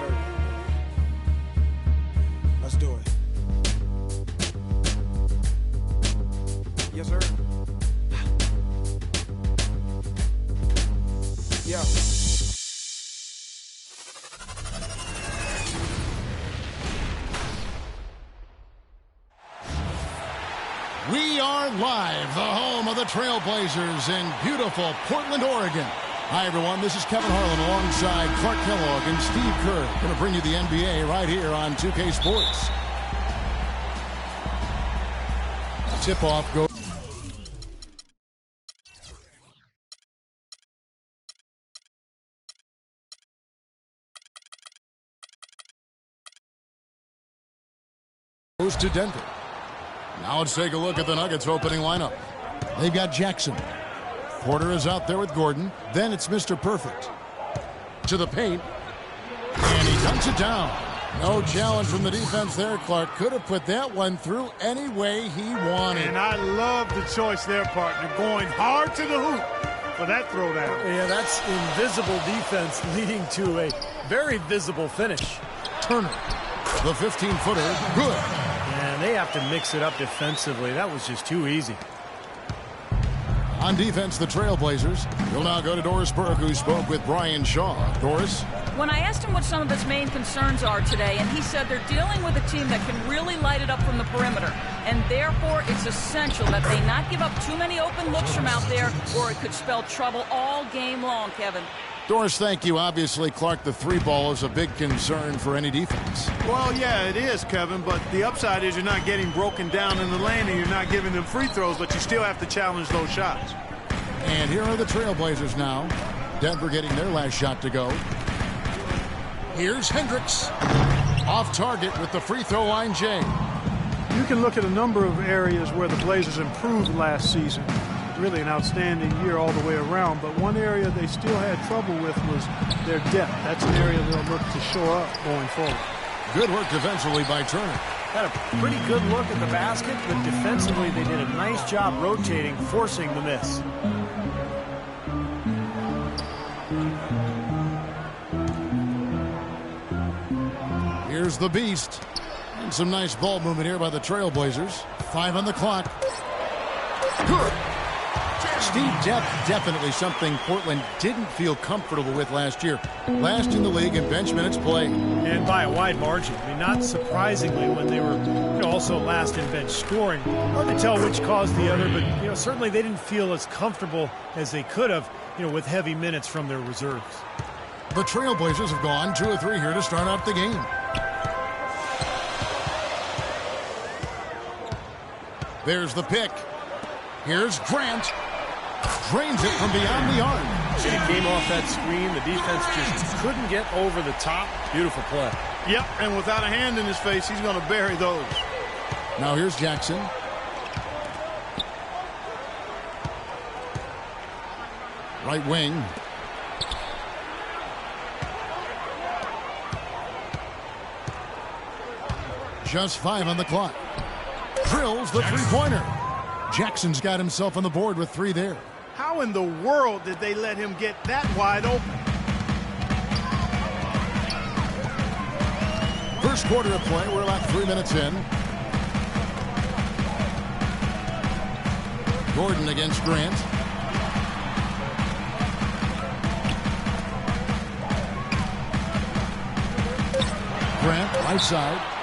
sir. Let's do it. Yes, sir. Yeah. We are live, the home of the Trailblazers in beautiful Portland, Oregon. Hi, everyone. This is Kevin Harlan alongside Clark Kellogg and Steve Kerr. Going to bring you the NBA right here on 2K Sports. Tip-off goes to Denver. Now let's take a look at the Nuggets opening lineup. They've got Jackson. Porter is out there with Gordon. Then it's Mr. Perfect. To the paint. And he dunks it down. No challenge from the defense there. Clark could have put that one through any way he wanted. And I love the choice there, partner. Going hard to the hoop for that throwdown. Yeah, that's invisible defense leading to a very visible finish. Turner. The 15-footer. Good. And they have to mix it up defensively. That was just too easy. On defense, the Trailblazers. We'll now go to Doris Burke, who spoke with Brian Shaw. Doris? When I asked him what some of his main concerns are today, and he said they're dealing with a team that can really light it up from the perimeter. And therefore, it's essential that they not give up too many open looks from out there, or it could spell trouble all game long, Kevin. Doris, thank you. Obviously, Clark, the three ball is a big concern for any defense. Well, yeah, it is, Kevin, but the upside is you're not getting broken down in the lane and you're not giving them free throws, but you still have to challenge those shots. And here are the Trailblazers now. Denver getting their last shot to go. Here's Hendrix. Off target with the free throw line, Jay. You can look at a number of areas where the Blazers improved last season. Really an outstanding year all the way around, but one area they still had trouble with was their depth. That's an area they'll look to shore up going forward. Good work defensively by Turner. Had a pretty good look at the basket, but defensively they did a nice job rotating, forcing the miss. Here's the Beast. And some nice ball movement here by the Trailblazers. 5 on the clock. Good. Steve, depth definitely something Portland didn't feel comfortable with last year. Last in the league in bench minutes played. And by a wide margin. I mean, not surprisingly when they were also last in bench scoring. Hard to tell which caused the other, but certainly they didn't feel as comfortable as they could have, with heavy minutes from their reserves. The Trailblazers have gone 2 of 3 here to start out the game. There's the pick. Here's Grant. Drains it from beyond the arc. It came off that screen. The defense just couldn't get over the top. Beautiful play. Yep, and without a hand in his face, he's going to bury those. Now here's Jackson. Right wing. Just 5 on the clock. Drills the three-pointer. Jackson's got himself on the board with 3 there. How in the world did they let him get that wide open? First quarter of play. We're about 3 minutes in. Gordon against Grant. Grant, right side.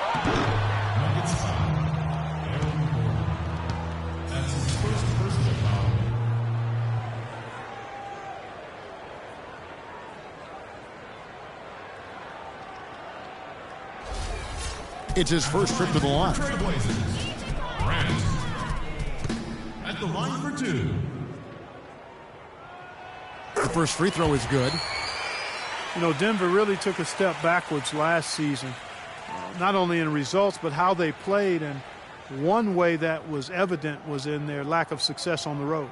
It's his first trip to the line. Grant at the line for 2. The first free throw is good. Denver really took a step backwards last season, not only in results, but how they played. And one way that was evident was in their lack of success on the road.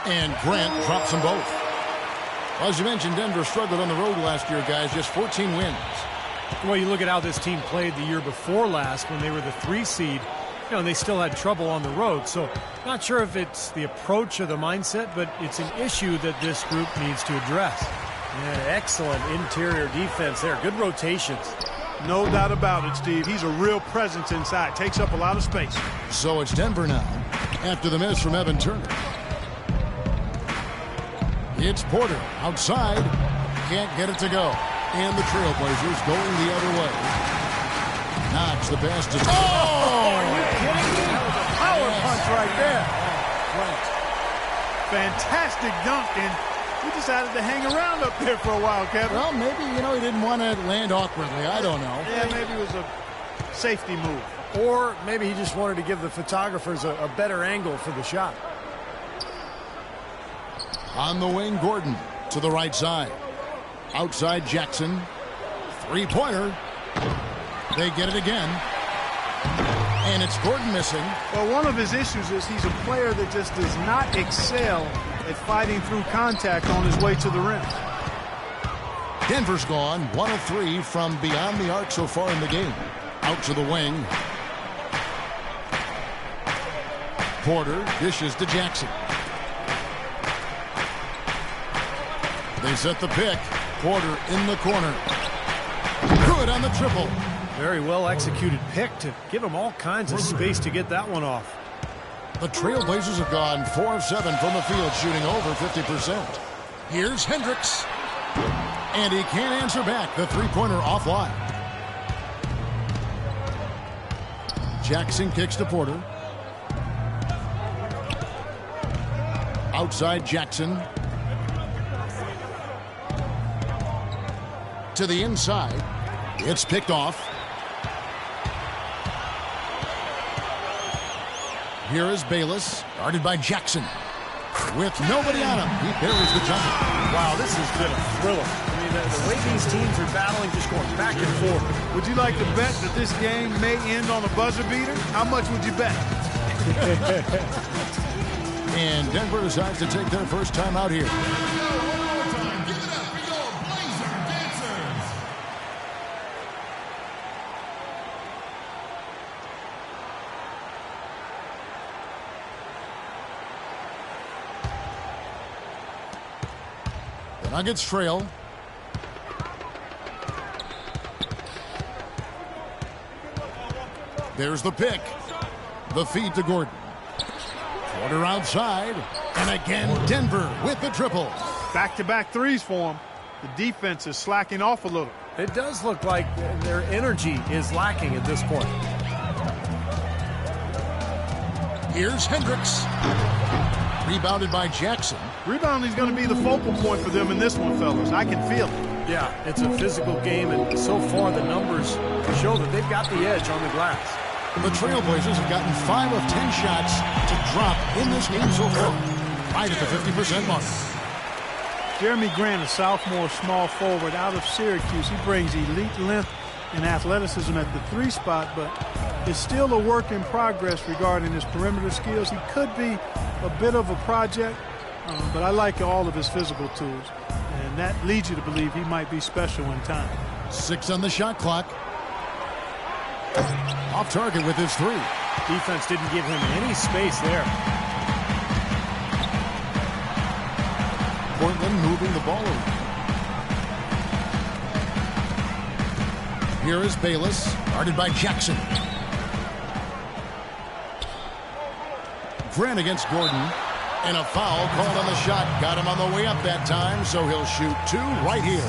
And Grant drops them both. As you mentioned, Denver struggled on the road last year, guys. Just 14 wins. Well, you look at how this team played the year before last when they were the 3 seed. And they still had trouble on the road. So not sure if it's the approach or the mindset, but it's an issue that this group needs to address. Yeah, excellent interior defense there. Good rotations. No doubt about it, Steve. He's a real presence inside. Takes up a lot of space. So it's Denver now after the miss from Evan Turner. It's Porter outside. Can't get it to go. And the Trailblazers going the other way. Knocks the pass to... Oh! Are you kidding me? That was a power punch right there. Right. Fantastic dunk, and he decided to hang around up there for a while, Kevin. Well, maybe, he didn't want to land awkwardly. I don't know. Yeah, maybe it was a safety move. Or maybe he just wanted to give the photographers a better angle for the shot. On the wing, Gordon to the right side. Outside, Jackson. Three-pointer. They get it again. And it's Gordon missing. Well, one of his issues is he's a player that just does not excel at fighting through contact on his way to the rim. Denver's gone 1 of 3 from beyond the arc so far in the game. Out to the wing. Porter dishes to Jackson. They set the pick. Porter in the corner. Good on the triple. Very well executed pick to give him all kinds of space to get that one off. The Trailblazers have gone 4 of 7 from the field, shooting over 50%. Here's Hendrix. And he can't answer back. The three-pointer offline. Jackson kicks to Porter. Outside Jackson. To the inside. It's picked off. Here is Bayless, guarded by Jackson. With nobody on him, he buries the jumper. Wow, this has been a thriller. I mean, the way these teams are battling, just going back and forth. Would you like to bet that this game may end on a buzzer beater? How much would you bet? And Denver decides to take their first time out here. Nuggets trail. There's the pick. The feed to Gordon. Porter outside. And again, Denver with the triple. Back-to-back threes for him. The defense is slacking off a little. It does look like their energy is lacking at this point. Here's Hendrix. Rebounded by Jackson. Rebounding's going to be the focal point for them in this one, fellas. I can feel it. Yeah, it's a physical game, and so far the numbers show that they've got the edge on the glass. The Trailblazers have gotten 5 of 10 shots to drop in this game so far. Right at the 50% mark. Jerami Grant, a sophomore small forward out of Syracuse. He brings elite length and athleticism at the 3 spot, but is still a work in progress regarding his perimeter skills. He could be a bit of a project, but I like all of his physical tools, and that leads you to believe he might be special in time. 6 on the shot clock. Off target with his 3. Defense didn't give him any space there. Portland moving the ball around. Here is Bayless, guarded by Jackson. Grant against Gordon. And a foul called on the shot. Got him on the way up that time, so he'll shoot 2 right here.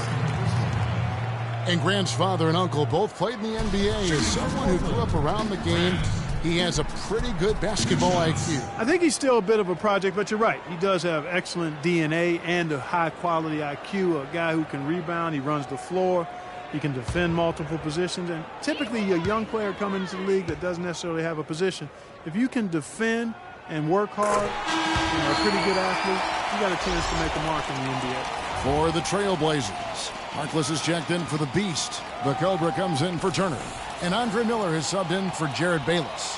And Grant's father and uncle both played in the NBA. As someone who grew up around the game, he has a pretty good basketball IQ. I think he's still a bit of a project, but you're right. He does have excellent DNA and a high-quality IQ, a guy who can rebound. He runs the floor. He can defend multiple positions. And typically a young player coming into the league that doesn't necessarily have a position, if you can defend and work hard, a pretty good athlete, you got a chance to make a mark in the NBA. For the Trailblazers, Harkless is checked in for the Beast. The Cobra comes in for Turner. And Andre Miller has subbed in for Jared Bayless.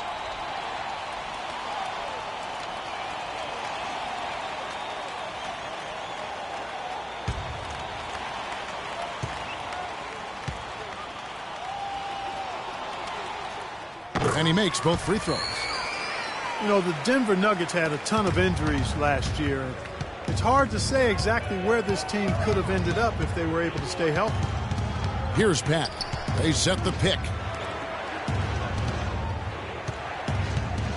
And he makes both free throws. You know, the Denver Nuggets had a ton of injuries last year. It's hard to say exactly where this team could have ended up if they were able to stay healthy. Here's Pat. They set the pick.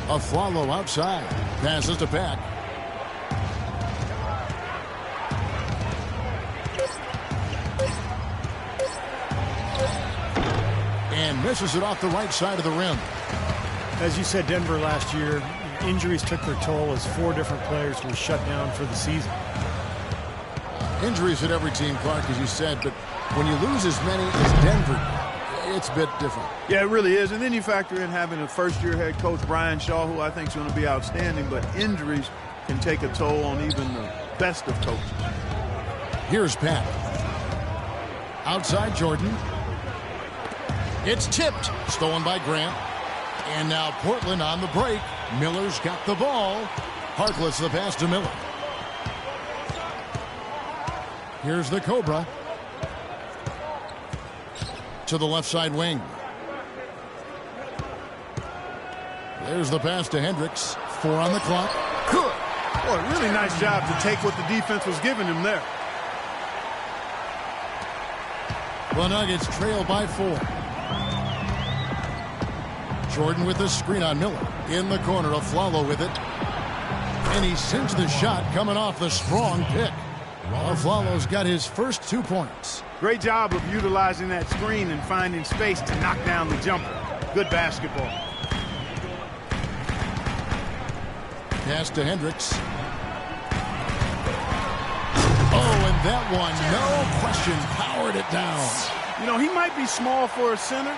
Aflalo outside. Passes to Pat. And misses it off the right side of the rim. As you said, Denver last year, injuries took their toll as 4 different players were shut down for the season. Injuries at every team, Clark, as you said, but when you lose as many as Denver, it's a bit different. Yeah, it really is. And then you factor in having a first-year head coach, Brian Shaw, who I think is going to be outstanding, but injuries can take a toll on even the best of coaches. Here's Pat. Outside Jordan. It's tipped. Stolen by Grant. And now Portland on the break. Miller's got the ball. Harkless the pass to Miller. Here's the Cobra. To the left side wing. There's the pass to Hendrix. 4 on the clock. Good. Boy, really nice job to take what the defense was giving him there. The Nuggets trail by 4. Jordan with the screen on Miller. In the corner, Aflalo with it. And he sends the shot coming off the strong pick. Aflalo's got his first 2 points. Great job of utilizing that screen and finding space to knock down the jumper. Good basketball. Pass to Hendrix. Oh, and that one, no question, powered it down. You know, he might be small for a center,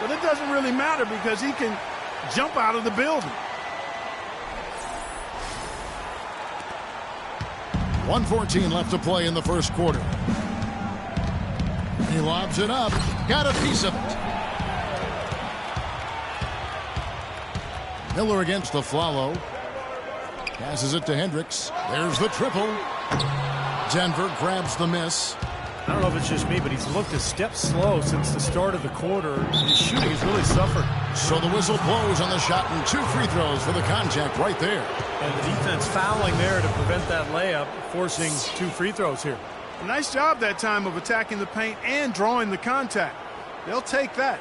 but it doesn't really matter because he can jump out of the building. 1:14 left to play in the first quarter. He lobs it up. Got a piece of it. Miller against Aflalo. Passes it to Hendrix. There's the triple. Denver grabs the miss. I don't know if it's just me, but he's looked a step slow since the start of the quarter. His shooting has really suffered. So the whistle blows on the shot and 2 free throws for the contact right there. And the defense fouling there to prevent that layup, forcing 2 free throws here. Nice job that time of attacking the paint and drawing the contact. They'll take that.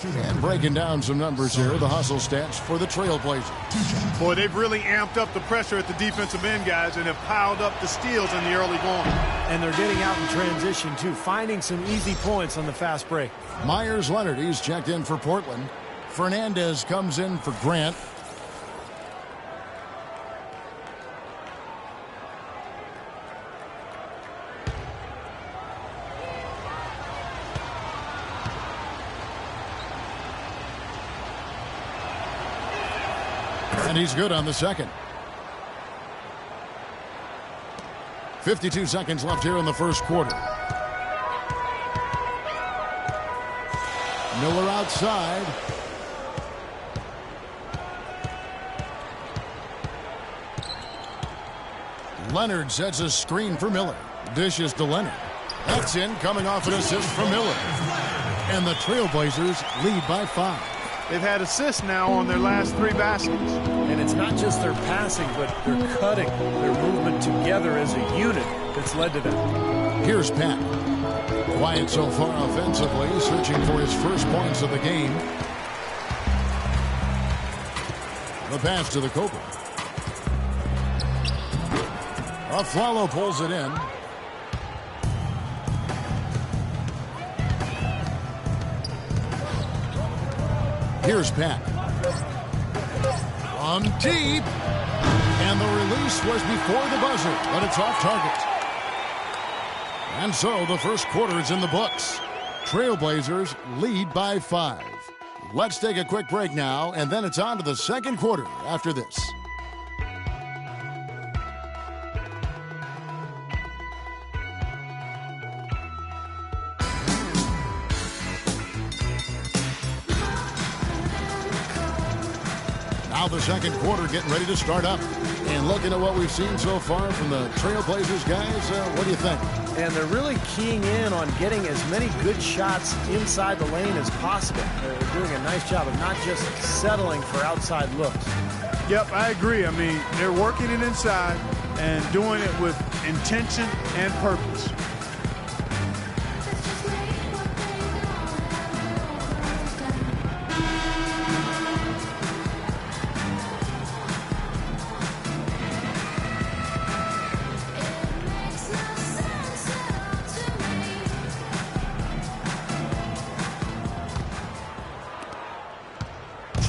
And breaking down some numbers here, the hustle stats for the Trailblazers. Boy, they've really amped up the pressure at the defensive end, guys, and have piled up the steals in the early going. And they're getting out in transition, too, finding some easy points on the fast break. Myers Leonard, he's checked in for Portland. Fernandez comes in for Grant. And he's good on the second. 52 seconds left here in the first quarter. Miller outside. Leonard sets a screen for Miller. Dishes to Leonard. That's in, coming off an assist from Miller. And the Trailblazers lead by 5. They've had assists now on their last 3 baskets. And it's not just their passing, but their cutting, their movement together as a unit that's led to that. Here's Pat. Quiet so far offensively, searching for his first points of the game. The pass to the Cobra. Aflalo pulls it in. Here's Pat. On deep. And the release was before the buzzer, but it's off target. And so the first quarter is in the books. Trailblazers lead by 5. Let's take a quick break now, and then it's on to the second quarter after this. Now the second quarter getting ready to start up. And looking at what we've seen so far from the Trailblazers guys, what do you think? And they're really keying in on getting as many good shots inside the lane as possible. They're doing a nice job of not just settling for outside looks. Yep, I agree. I mean, they're working it inside and doing it with intention and purpose.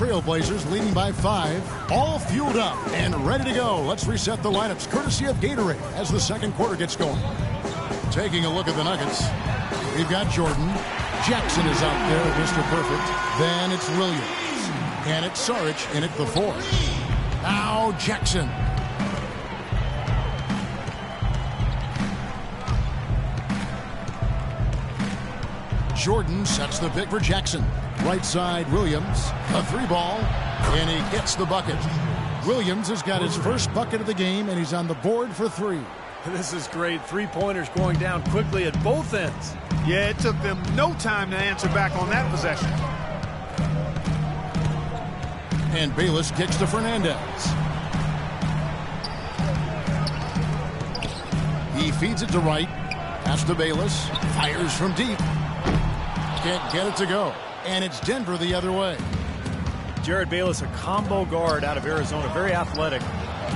Trailblazers leading by 5, all fueled up and ready to go. Let's reset the lineups courtesy of Gatorade as the second quarter gets going. Taking a look at the Nuggets, we've got Jordan. Jackson is out there with Mr. Perfect. Then it's Williams. And it's Saric in at the 4. Now Jackson. Jordan sets the pick for Jackson. Right side, Williams, a 3-ball, and he gets the bucket. Williams has got his first bucket of the game, and he's on the board for 3. This is great. 3-pointers going down quickly at both ends. Yeah, it took them no time to answer back on that possession. And Bayless kicks to Fernandez. He feeds it to Wright. Pass to Bayless. Fires from deep. Can't get it to go. And it's Denver the other way. Jared Bayless, a combo guard out of Arizona, very athletic,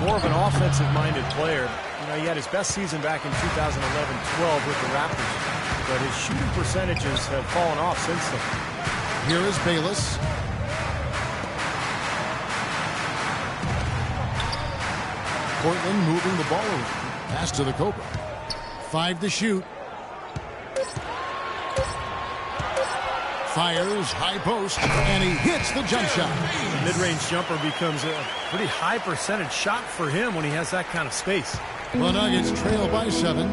more of an offensive-minded player. You know, he had his best season back in 2011-12 with the Raptors, but his shooting percentages have fallen off since then. Here is Bayless. Portland moving the ball around. Pass to the Cobra. 5 to shoot. Fires, high post, and he hits the jump shot. The mid-range jumper becomes a pretty high percentage shot for him when he has that kind of space. The Nuggets trail by 7.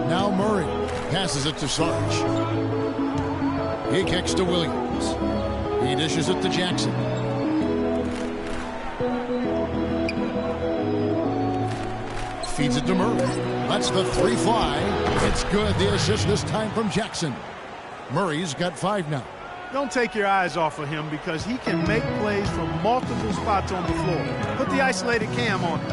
Now Murray passes it to Sarge. He kicks to Williams. He dishes it to Jackson. Feeds it to Murray. Lets the 3 fly. It's good. The assist this time from Jackson. Murray's got 5 now. Don't take your eyes off of him because he can make plays from multiple spots on the floor. Put the isolated cam on him.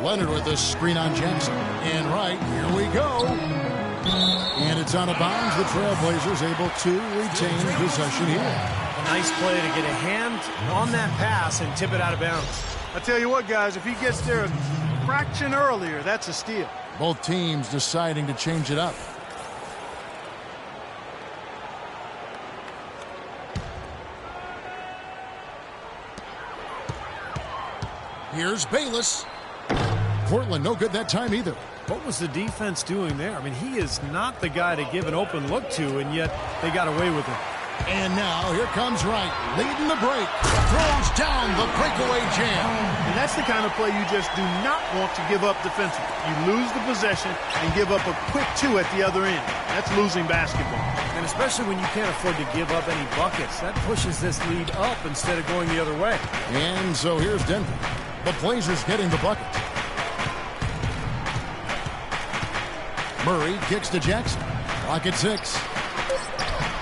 Leonard with a screen on Jackson. And right, here we go. And it's out of bounds. The Trailblazers able to retain possession here. A nice play to get a hand on that pass and tip it out of bounds. I tell you what, guys, if he gets there a fraction earlier, that's a steal. Both teams deciding to change it up. Here's Bayless. Portland no good that time either. What was the defense doing there? I mean, he is not the guy to give an open look to, and yet they got away with it. And now here comes Wright, leading the break, throws down the breakaway jam. And that's the kind of play you just do not want to give up defensively. You lose the possession and give up a quick 2 at the other end. That's losing basketball. And especially when you can't afford to give up any buckets. That pushes this lead up instead of going the other way. And so here's Denver. The Blazers getting the bucket. Murray kicks to Jackson. Clock at 6.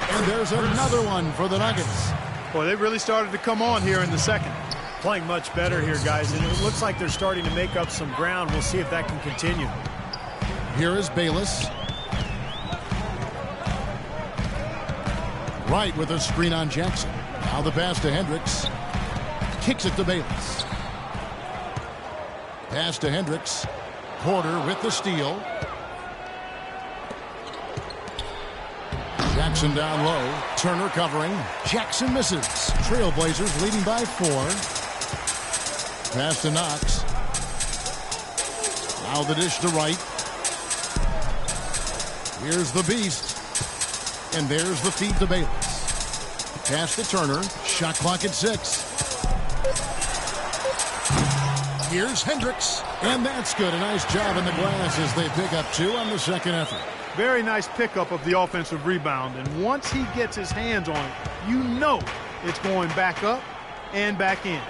And there's another one for the Nuggets. Boy, they really started to come on here in the second. Playing much better here, guys, and it looks like they're starting to make up some ground. We'll see if that can continue. Here is Bayless. Wright with a screen on Jackson. Now the pass to Hendrix. Kicks it to Bayless. Pass to Hendrix. Porter with the steal. Jackson down low. Turner covering. Jackson misses. Trailblazers leading by 4. Pass to Knox. Now the dish to Wright. Here's the beast. And there's the feed to Bayless. Pass to Turner. Shot clock at 6. Here's Hendrix. And that's good. A nice job in the glass as they pick up 2 on the second effort. Very nice pickup of the offensive rebound. And once he gets his hands on it, you know it's going back up and back in.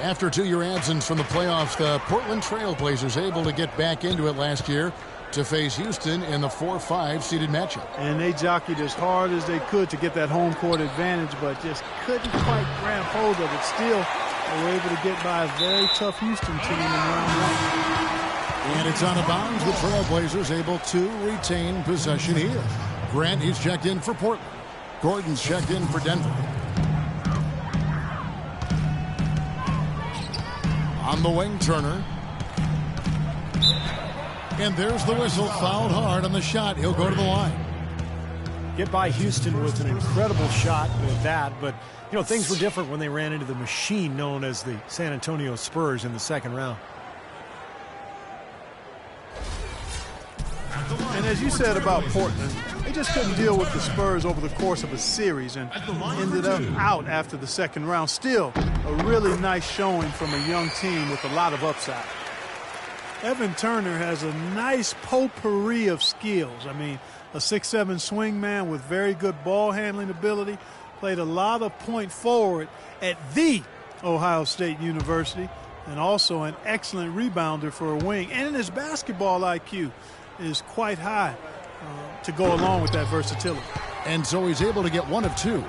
After a 2-year absence from the playoffs, the Portland Trail Blazers able to get back into it last year to face Houston in the 4-5 seeded matchup. And they jockeyed as hard as they could to get that home court advantage, but just couldn't quite grab hold of it. Still, they were able to get by a very tough Houston team in round one. And it's out of bounds. The Trail Blazers able to retain possession here. Grant, he's checked in for Portland. Gordon's checked in for Denver. On the wing, Turner. And there's the whistle. Fouled hard on the shot. He'll go to the line. Get by Houston with an incredible shot with that, but you know, things were different when they ran into the machine known as the San Antonio Spurs in the second round. And as you said about Portland, they just couldn't deal with the Spurs over the course of a series and ended up out after the second round. Still, a really nice showing from a young team with a lot of upside. Evan Turner has a nice potpourri of skills. I mean, a 6'7" swing man with very good ball handling ability. Played a lot of point forward at the Ohio State University, and also an excellent rebounder for a wing. And his basketball IQ is quite high to go along with that versatility. And so he's able to get 1 of 2.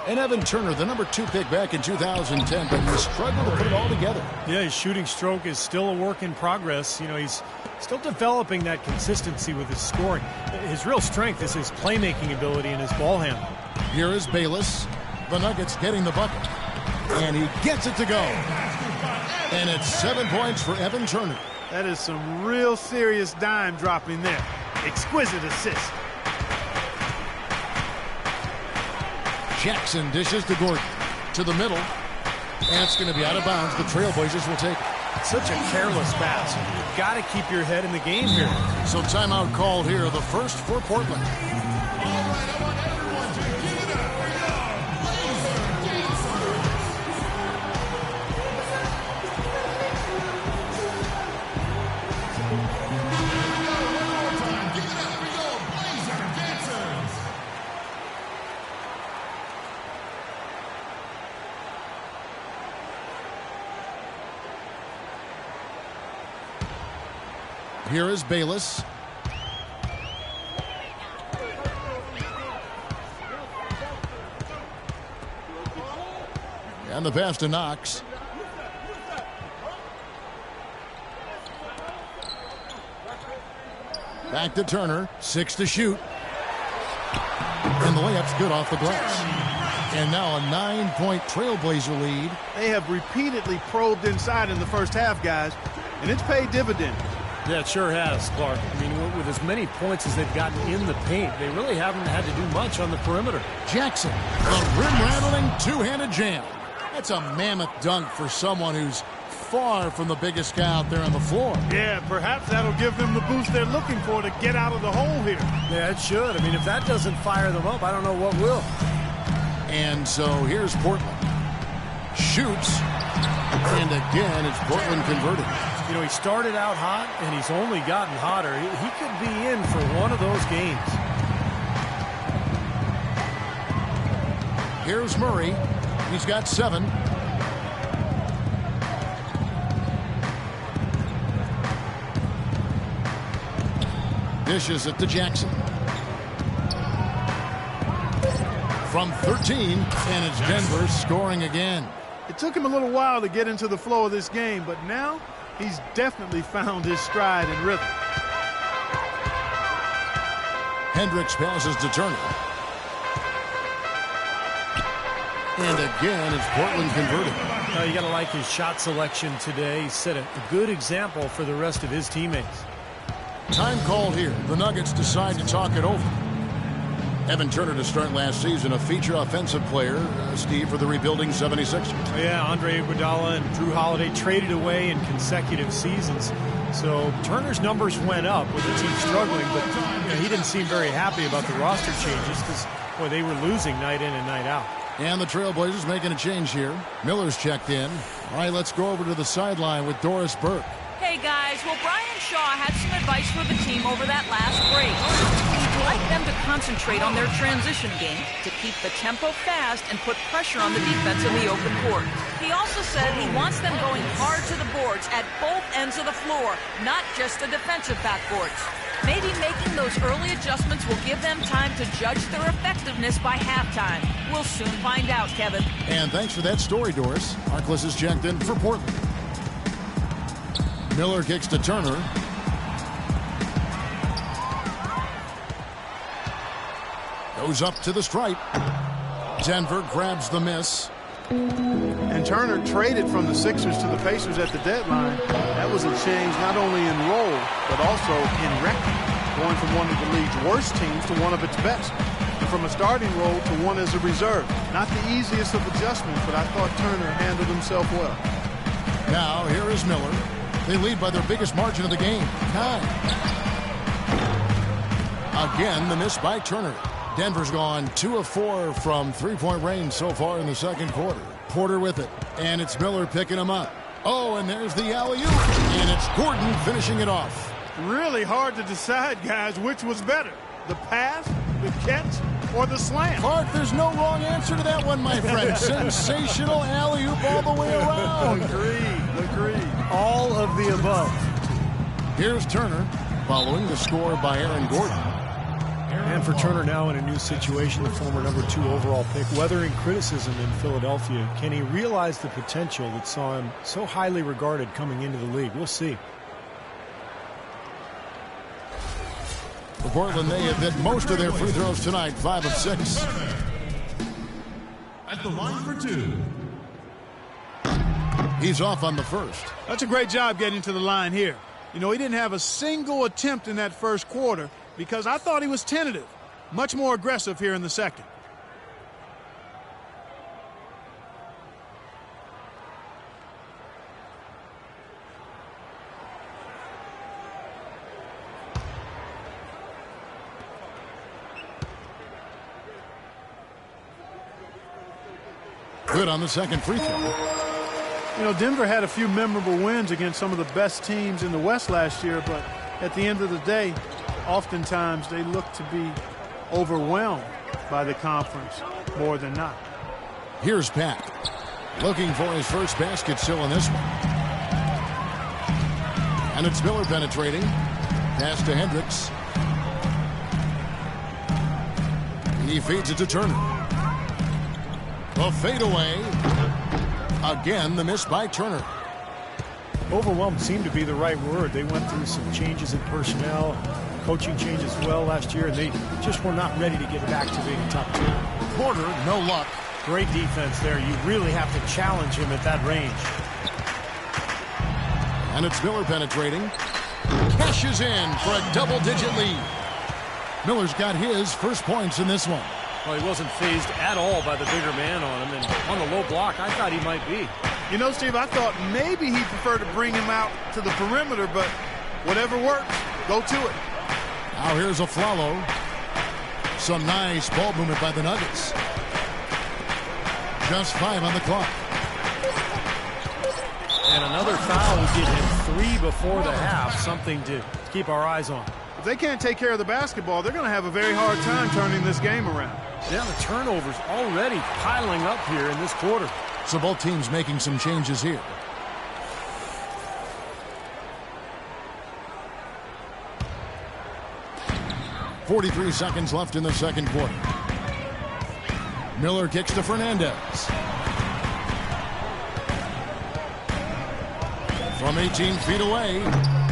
And Evan Turner, the number 2 pick back in 2010, but he struggled to put it all together. Yeah, his shooting stroke is still a work in progress. You know, he's still developing that consistency with his scoring. His real strength is his playmaking ability and his ball handling. Here is Bayless. The Nuggets getting the bucket. And he gets it to go. And it's 7 points for Evan Turner. That is some real serious dime dropping there. Exquisite assist. Jackson dishes to Gordon. To the middle. And it's going to be out of bounds. The Trailblazers will take it. Such a careless pass. You've got to keep your head in the game here. So timeout called here. The first for Portland. Here is Bayless. And the pass to Knox. Back to Turner. 6 to shoot. And the layup's good off the glass. And now a 9-point Trailblazer lead. They have repeatedly probed inside in the first half, guys, and it's paid dividends. Yeah, it sure has, Clark. I mean, with as many points as they've gotten in the paint, they really haven't had to do much on the perimeter. Jackson, the rim-rattling two-handed jam. That's a mammoth dunk for someone who's far from the biggest guy out there on the floor. Yeah, perhaps that'll give them the boost they're looking for to get out of the hole here. Yeah, it should. I mean, if that doesn't fire them up, I don't know what will. And so here's Portland. Shoots. And again, it's Portland converted. You know, he started out hot, and he's only gotten hotter. He could be in for one of those games. Here's Murray. He's got 7. Dishes it to Jackson. From 13, and it's Denver scoring again. It took him a little while to get into the flow of this game, but now he's definitely found his stride and rhythm. Hendrix passes to Turner. And again, it's Portland converted. You got to like his shot selection today. He set a good example for the rest of his teammates. Time called here. The Nuggets decide to talk it over. Evan Turner to start last season, a feature offensive player, Steve, for the rebuilding 76ers. Yeah, Andre Iguodala and Drew Holiday traded away in consecutive seasons. So Turner's numbers went up with the team struggling, but he didn't seem very happy about the roster changes because, boy, they were losing night in and night out. And the Trailblazers making a change here. Miller's checked in. All right, let's go over to the sideline with Doris Burke. Hey, guys. Well, Brian Shaw had some advice for the team over that last break. He'd like them to concentrate on their transition game to keep the tempo fast and put pressure on the defense in the open court. He also said he wants them going hard to the boards at both ends of the floor, not just the defensive backboards. Maybe making those early adjustments will give them time to judge their effectiveness by halftime. We'll soon find out, Kevin. And thanks for that story, Doris. Arkless is checked in for Portland. Miller kicks to Turner. Goes up to the stripe. Denver grabs the miss. And Turner traded from the Sixers to the Pacers at the deadline. That was a change not only in role, but also in record, going from one of the league's worst teams to one of its best, and from a starting role to one as a reserve. Not the easiest of adjustments, but I thought Turner handled himself well. Now, here is Miller. They lead by their biggest margin of the game, 9. Again, the miss by Turner. Denver's gone 2 of 4 from three-point range so far in the second quarter. Porter with it, and it's Miller picking him up. Oh, and there's the alley-oop, and it's Gordon finishing it off. Really hard to decide, guys, which was better, the pass, the catch, or the slam. Clark, there's no wrong answer to that one, my friend. Sensational alley-oop all the way around. Agreed. All of the above. Here's Turner, following the score by Aaron Gordon. And for Turner now in a new situation, the former #2 overall pick, weathering criticism in Philadelphia. Can he realize the potential that saw him so highly regarded coming into the league? We'll see. For Portland, they have hit most of their free throws tonight, 5 of 6. At the line for 2. He's off on the first. That's a great job getting to the line here. You know, he didn't have a single attempt in that first quarter because I thought he was tentative. Much more aggressive here in the second. Good on the second free throw. You know, Denver had a few memorable wins against some of the best teams in the West last year, but at the end of the day, oftentimes they look to be overwhelmed by the conference more than not. Here's Pat, looking for his first basket still in this one. And it's Miller penetrating. Pass to Hendrix. He feeds it to Turner. A fadeaway. Again, the miss by Turner. Overwhelmed seemed to be the right word. They went through some changes in personnel, coaching changes as well last year, and they just were not ready to get back to being a top team. Porter, no luck. Great defense there. You really have to challenge him at that range. And it's Miller penetrating. Cashes in for a double-digit lead. Miller's got his first points in this one. Well, he wasn't phased at all by the bigger man on him, and on the low block, I thought he might be. You know, Steve, I thought maybe he'd prefer to bring him out to the perimeter, but whatever works, go to it. Now here's a Flalo. Some nice ball movement by the Nuggets. Just 5 on the clock. And another foul will get him 3 before the half, something to keep our eyes on. If they can't take care of the basketball, they're going to have a very hard time turning this game around. Yeah, the turnovers already piling up here in this quarter. So both teams making some changes here. .43 seconds left in the second quarter. Miller kicks to Fernandez. From 18 feet away.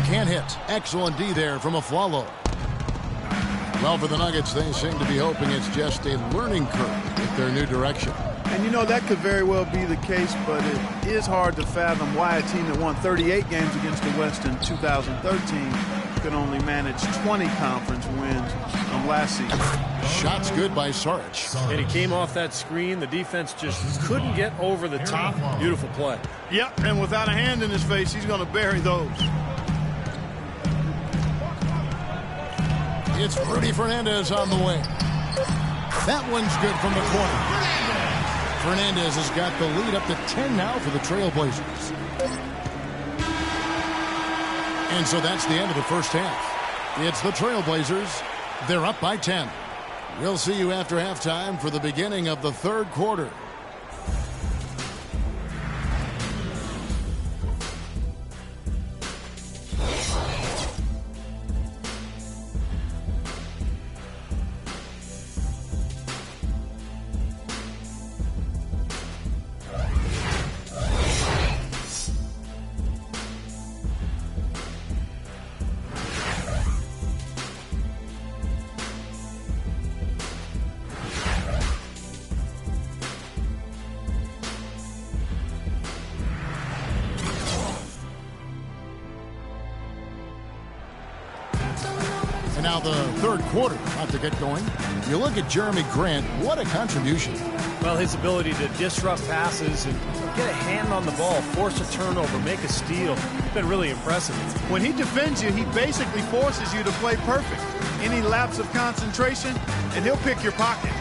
Can't hit. Excellent D there from Aflalo. Well, for the Nuggets, they seem to be hoping it's just a learning curve with their new direction. And, you know, that could very well be the case, but it is hard to fathom why a team that won 38 games against the West in 2013 could only manage 20 conference wins from last season. Shots good by Saric. And he came off that screen. The defense just couldn't get over the top. Beautiful play. Yep, and without a hand in his face, he's going to bury those. It's Rudy Fernandez on the way. That one's good from the corner. Fernandez has got the lead up to 10 now for the Trailblazers. And so that's the end of the first half. It's the Trailblazers. They're up by 10. We'll see you after halftime for the beginning of the third quarter. Now the third quarter about to get going. You look at Jerami Grant, what a contribution. Well, his ability to disrupt passes and get a hand on the ball, force a turnover, make a steal, it's been really impressive. When he defends you, he basically forces you to play perfect. Any lapse of concentration, and he'll pick your pocket.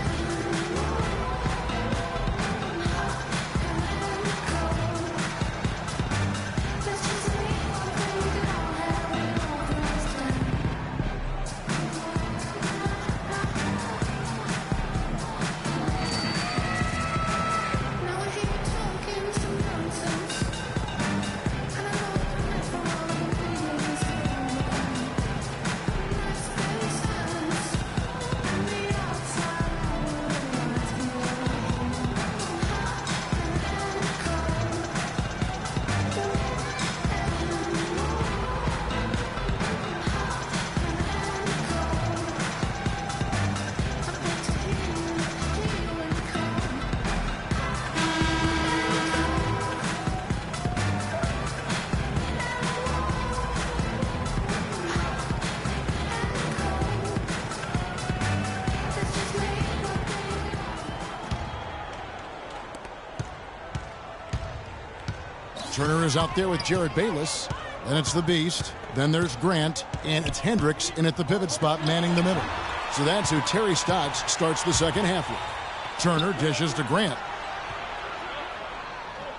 Turner is out there with Jared Bayless. Then it's the Beast. Then there's Grant. And it's Hendrix in at the pivot spot manning the middle. So that's who Terry Stotts starts the second half with. Turner dishes to Grant.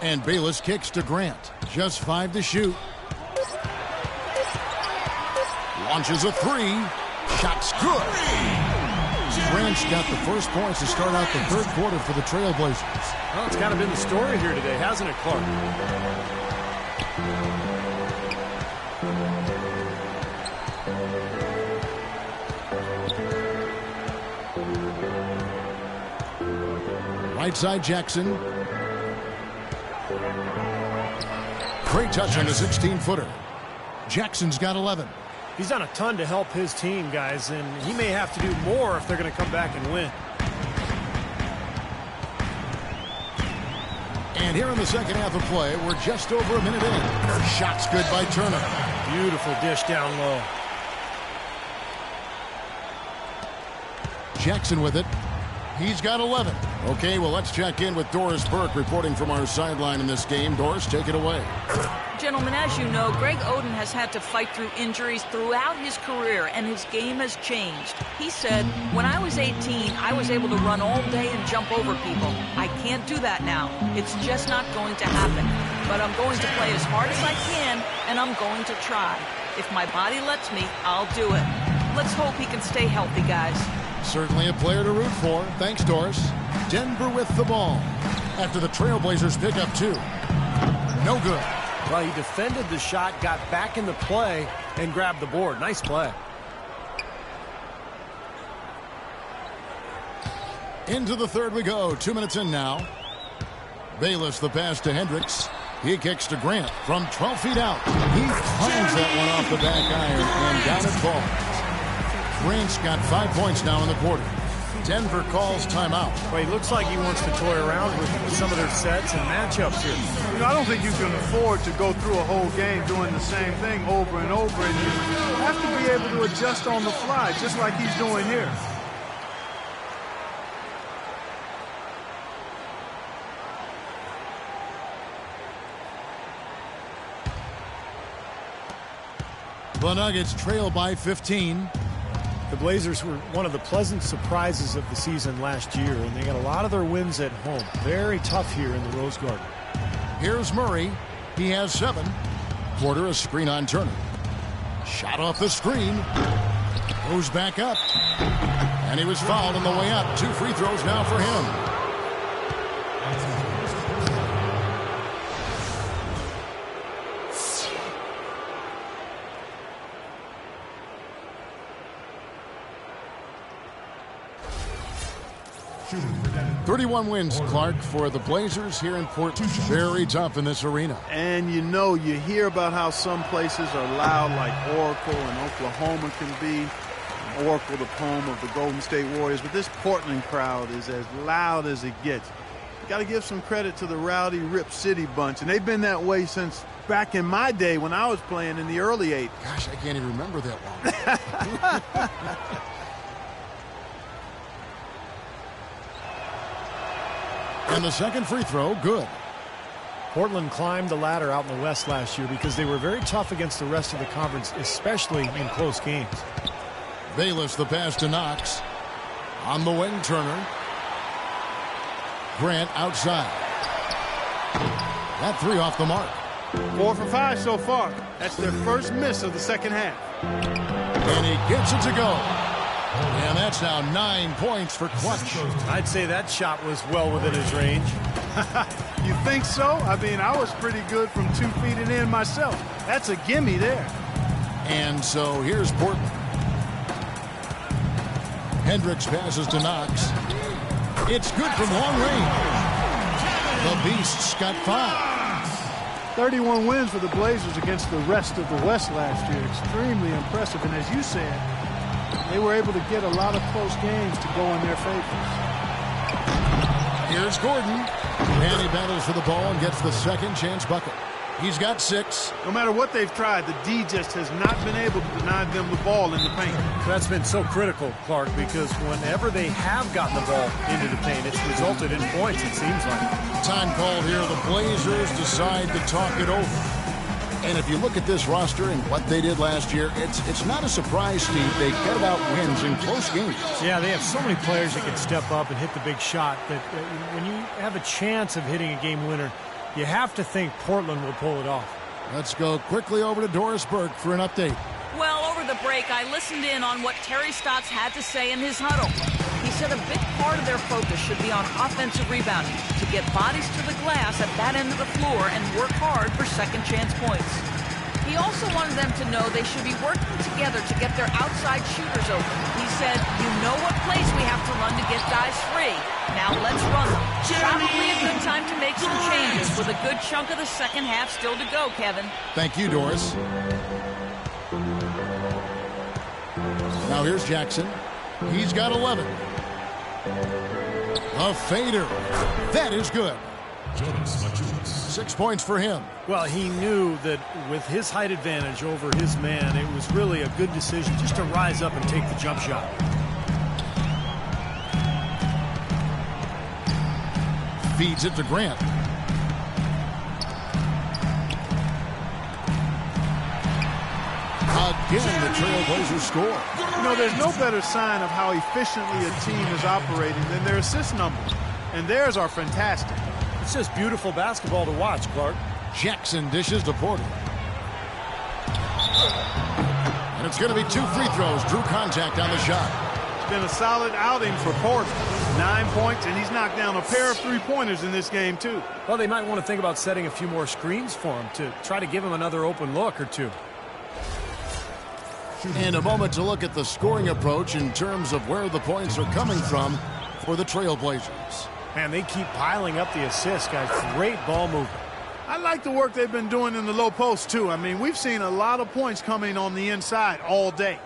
And Bayless kicks to Grant. Just 5 to shoot. Launches a 3. Shot's good. Grant's got the first points to start out the third quarter for the Trailblazers. Well, it's kind of been the story here today, hasn't it, Clark? Right side Jackson. Great touch on the 16-footer. Jackson's got 11. He's done a ton to help his team, guys, and he may have to do more if they're going to come back and win. And here in the second half of play, we're just over a minute in. Shot's good by Turner. Beautiful dish down low. Jackson with it. He's got 11. Okay, well, let's check in with Doris Burke reporting from our sideline in this game. Doris, take it away. Gentlemen, as you know, Greg Oden has had to fight through injuries throughout his career, and his game has changed. He said, when I was 18, I was able to run all day and jump over people. I can't do that now. It's just not going to happen. But I'm going to play as hard as I can, and I'm going to try. If my body lets me, I'll do it. Let's hope he can stay healthy, guys. Certainly a player to root for. Thanks, Doris. Denver with the ball after the Trailblazers pick up 2. No good. Well, he defended the shot, got back in the play, and grabbed the board. Nice play. Into the third we go. 2 minutes in now. Bayless the pass to Hendrix. He kicks to Grant from 12 feet out. He finds that one off the back iron and down it falls. Grant's got 5 points now in the quarter. Denver calls timeout. Well, he looks like he wants to toy around with some of their sets and matchups here. You know, I don't think you can afford to go through a whole game doing the same thing over and over. And you have to be able to adjust on the fly, just like he's doing here. The Nuggets trail by 15. The Blazers were one of the pleasant surprises of the season last year, and they got a lot of their wins at home. Very tough here in the Rose Garden. Here's Murray. He has 7. Porter a screen on Turner. Shot off the screen. Goes back up. And he was fouled on the way up. 2 free throws now for him. Shooting for Denver. 31 wins, Clark, for the Blazers here in Portland. Very tough in this arena. And you know, you hear about how some places are loud, like Oracle and Oklahoma can be. Oracle, the home of the Golden State Warriors, but this Portland crowd is as loud as it gets. You got to give some credit to the Rowdy Rip City bunch, and they've been that way since back in my day when I was playing in the early 80s. Gosh, I can't even remember that long. And the second free throw, good. Portland climbed the ladder out in the West last year because they were very tough against the rest of the conference, especially in close games. Bayless, the pass to Knox. On the wing, Turner. Grant outside. That 3 off the mark. 4 for 5 so far. That's their first miss of the second half. And he gets it to go. And that's now 9 points for Clutch. I'd say that shot was well within his range. You think so? I mean, I was pretty good from 2 feet and in myself. That's a gimme there. And so here's Portland. Hendrix passes to Knox. It's good from long range. The Beasts got 5. 31 wins for the Blazers against the rest of the West last year. Extremely impressive. And as you said, they were able to get a lot of close games to go in their favor. Here's Gordon. And he battles for the ball and gets the second chance bucket. He's got 6. No matter what they've tried, the D just has not been able to deny them the ball in the paint. That's been so critical, Clark, because whenever they have gotten the ball into the paint, it's resulted in points, it seems like. Time called here. The Blazers decide to talk it over. And if you look at this roster and what they did last year, it's not a surprise, Steve. They get out wins in close games. Yeah, they have so many players that can step up and hit the big shot that when you have a chance of hitting a game winner, you have to think Portland will pull it off. Let's go quickly over to Doris Burke for an update. Well, over the break, I listened in on what Terry Stotts had to say in his huddle. He said a big part of their focus should be on offensive rebounding, to get bodies to the glass at that end of the floor and work hard for second chance points. He also wanted them to know they should be working together to get their outside shooters open. He said, you know what plays we have to run to get guys free. Now let's run them. Probably a good time to make some changes with a good chunk of the second half still to go, Kevin. Thank you, Doris. Now here's Jackson. He's got 11. A fader. That is good. 6 points for him. Well, he knew that with his height advantage over his man, it was really a good decision just to rise up and take the jump shot. Feeds it to Grant. Again, the Trailblazers score. You know, there's no better sign of how efficiently a team is operating than their assist numbers. And theirs are fantastic. It's just beautiful basketball to watch, Clark. Jackson dishes to Porter. And it's going to be 2 free throws. Drew contact on the shot. It's been a solid outing for Porter. 9 points, and he's knocked down a pair of 3-pointers in this game, too. Well, they might want to think about setting a few more screens for him to try to give him another open look or two. And a moment to look at the scoring approach in terms of where the points are coming from for the Trailblazers. Man, they keep piling up the assists, guys. Great ball movement. I like the work they've been doing in the low post, too. I mean, we've seen a lot of points coming on the inside all day.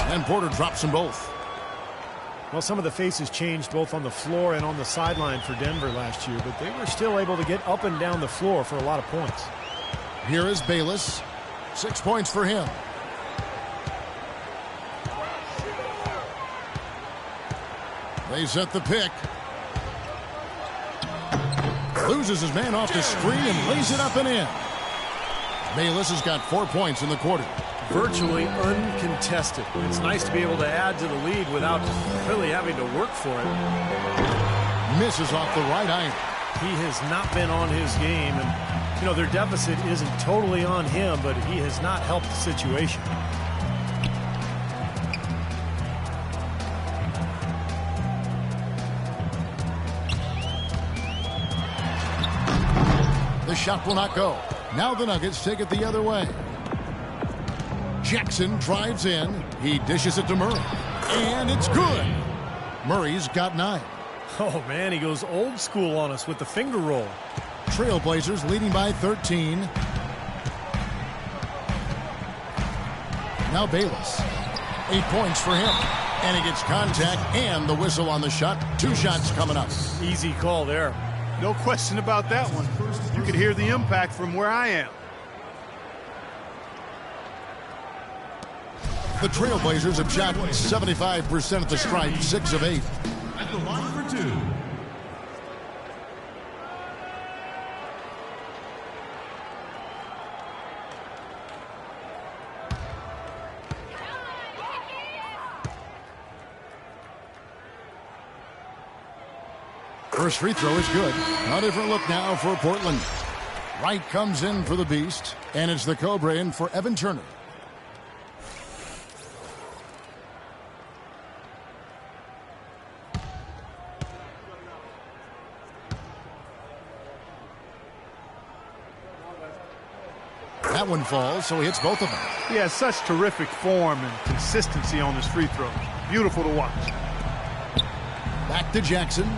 And Porter drops them both. Well, some of the faces changed both on the floor and on the sideline for Denver last year, but they were still able to get up and down the floor for a lot of points. Here is Bayless. 6 points for him. They set the pick. Loses his man off the screen and lays it up and in. Bayless has got 4 points in the quarter. virtually uncontested. It's nice to be able to add to the lead without really having to work for it. Misses off the right iron. He has not been on his game, and, you know, their deficit isn't totally on him, but he has not helped the situation. The shot will not go. Now the Nuggets take it the other way. Jackson drives in. He dishes it to Murray. And it's good. Murray's got 9. Oh, man, he goes old school on us with the finger roll. Trailblazers leading by 13. Now Bayless. 8 points for him. And he gets contact and the whistle on the shot. 2 shots coming up. Easy call there. No question about that one. You could hear the impact from where I am. The Trailblazers have shot 75% at the stripe, 6 of 8. At the line for 2. First free throw is good. A different look now for Portland. Wright comes in for the Beast, and it's the Cobra in for Evan Turner. That one falls, so he hits both of them. He has such terrific form and consistency on his free throws. Beautiful to watch. Back to Jackson.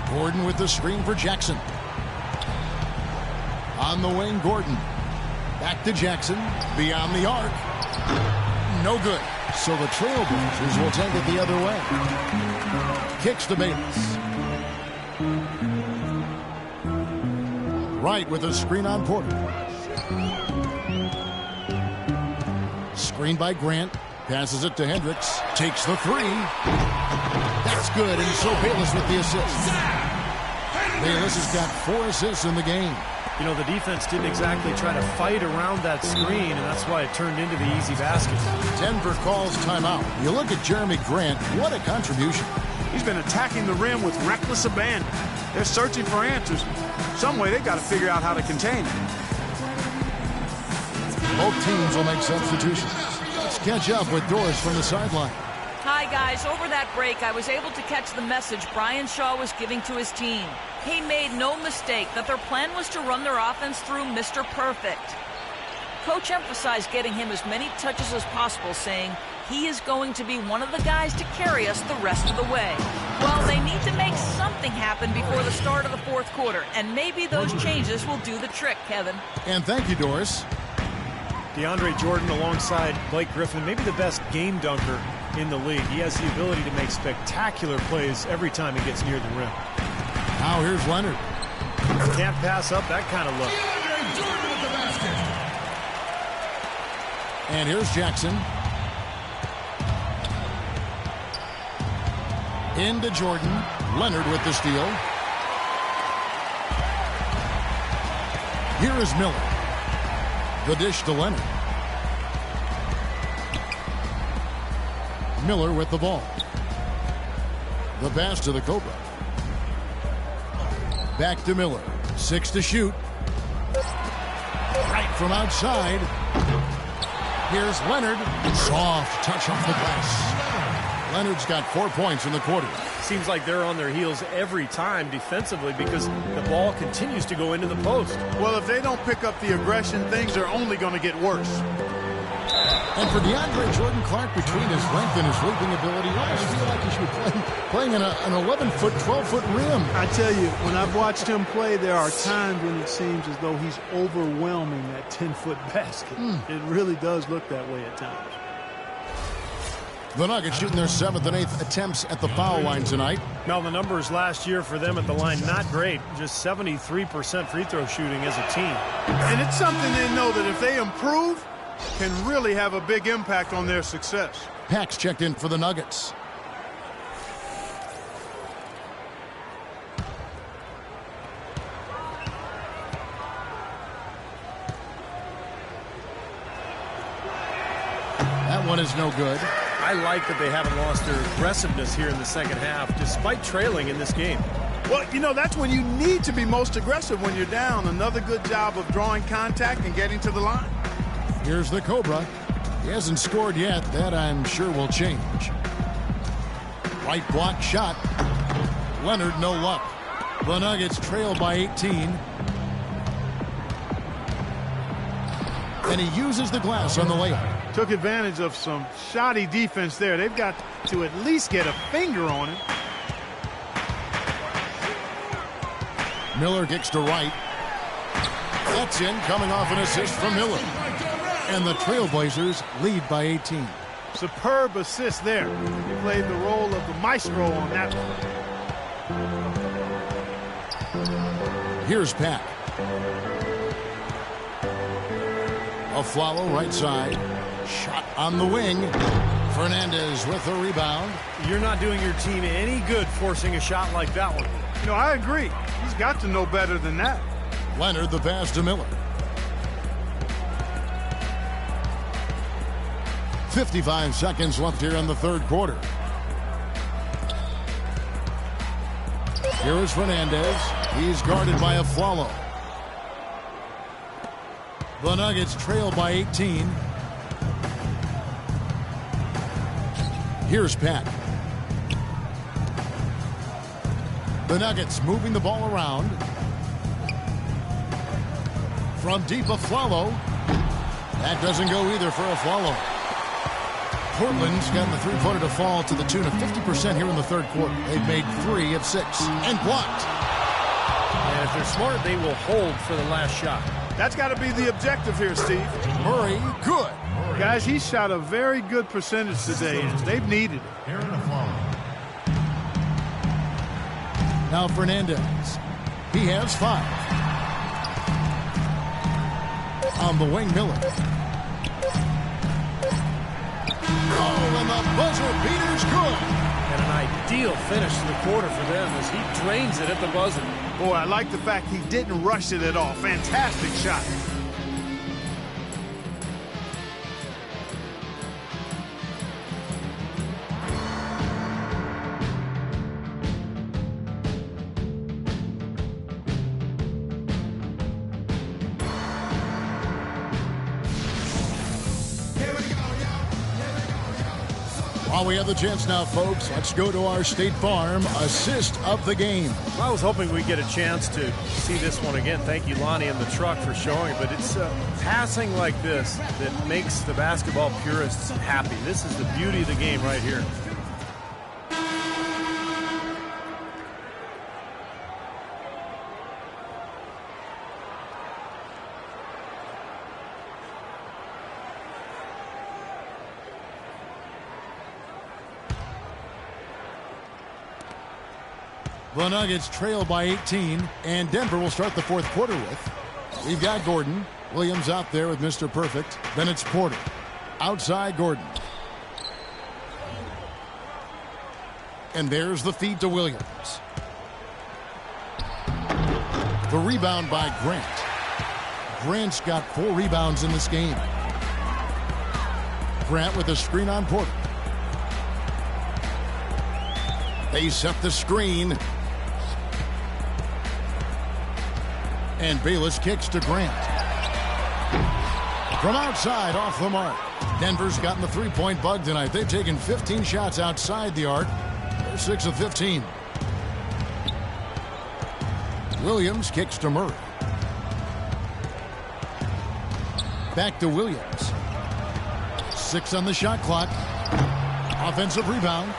Gordon with the screen for Jackson. On the wing, Gordon. Back to Jackson. Beyond the arc. No good. So the Trailblazers will take it the other way. Kicks to Bayless. Wright with a screen on Porter. Screen by Grant. Passes it to Hendrix. Takes the 3. That's good, and so Bayless with the assist. Bayless has got 4 assists in the game. You know, the defense didn't exactly try to fight around that screen, and that's why it turned into the easy basket. Denver calls timeout. You look at Jerami Grant, what a contribution. He's been attacking the rim with reckless abandon. They're searching for answers. Some way they've got to figure out how to contain it. Both teams will make substitutions. Let's catch up with Doris from the sideline. Hi, guys. Over that break, I was able to catch the message Brian Shaw was giving to his team. He made no mistake that their plan was to run their offense through Mr. Perfect. Coach emphasized getting him as many touches as possible, saying he is going to be one of the guys to carry us the rest of the way. Well, they need to make something happen before the start of the 4th quarter, and maybe those changes will do the trick, Kevin. And thank you, Doris. DeAndre Jordan alongside Blake Griffin, maybe the best game dunker in the league. He has the ability to make spectacular plays every time he gets near the rim. Now here's Leonard. Can't pass up that kind of look. And here's Jackson. Into Jordan. Leonard with the steal. Here is Miller. The dish to Leonard. Miller with the ball. The pass to the Cobra. Back to Miller. 6 to shoot. Right from outside. Here's Leonard. Soft touch off the glass. Leonard's got 4 points in the quarter. Seems like they're on their heels every time defensively because the ball continues to go into the post. Well, if they don't pick up the aggression, things are only going to get worse. And for DeAndre Jordan Clark, between his length and his leaping ability, you almost feel like he should be playing an 11-foot, 12-foot rim. I tell you, when I've watched him play, there are times when it seems as though he's overwhelming that 10-foot basket. It really does look that way at times. The Nuggets shooting their 7th and 8th attempts at the foul line tonight. Now, the numbers last year for them at the line, not great. Just 73% free throw shooting as a team. And it's something they know that if they improve, can really have a big impact on their success. Pax checked in for the Nuggets. one is no good. I like that they haven't lost their aggressiveness here in the second half, despite trailing in this game. Well, you know, that's when you need to be most aggressive when you're down. Another good job of drawing contact and getting to the line. Here's the Cobra. He hasn't scored yet. That, I'm sure, will change. Right block shot. Leonard, no luck. The Nuggets trail by 18. And he uses the glass on the layup. Took advantage of some shoddy defense there. They've got to at least get a finger on it. Miller kicks to right. That's in, coming off an assist from Miller. And the Trailblazers lead by 18. Superb assist there. He played the role of the maestro on that one. Here's Pat. Aflalo right side. Shot on the wing. Fernandez with the rebound. You're not doing your team any good forcing a shot like that one. No, I agree. He's got to know better than that. Leonard the pass to Miller. 55 seconds left here in the third quarter. Here is Fernandez. He's guarded by Aflalo. The Nuggets trail by 18. Here's Pat. The Nuggets moving the ball around. From deep, Aflalo. That doesn't go either for Aflalo. Portland's gotten the three-pointer to fall to the tune of 50% here in the third quarter. They've made 3 of 6 and blocked. And if they're smart, they will hold for the last shot. That's got to be the objective here, Steve. Murray, good. Guys, he shot a very good percentage today, and they've needed it. Now Fernandez. He has 5. On the wing, Miller. Oh, and the buzzer beater's good. And an ideal finish to the quarter for them as he drains it at the buzzer. Boy, I like the fact he didn't rush it at all. Fantastic shot. While we have the chance now, folks, let's go to our State Farm assist of the game. I was hoping we'd get a chance to see this one again. Thank you, Lonnie and the truck, for showing it. But it's passing like this that makes the basketball purists happy. This is the beauty of the game right here. The Nuggets trail by 18, and Denver will start the fourth quarter with. We've got Gordon. Williams out there with Mr. Perfect. Then it's Porter. Outside Gordon. And there's the feed to Williams. The rebound by Grant. Grant's got 4 rebounds in this game. Grant with a screen on Porter. They set the screen. And Bayless kicks to Grant. From outside, off the mark. Denver's gotten the three-point bug tonight. They've taken 15 shots outside the arc. They're 6 of 15. Williams kicks to Murray. Back to Williams. 6 on the shot clock. Offensive rebound.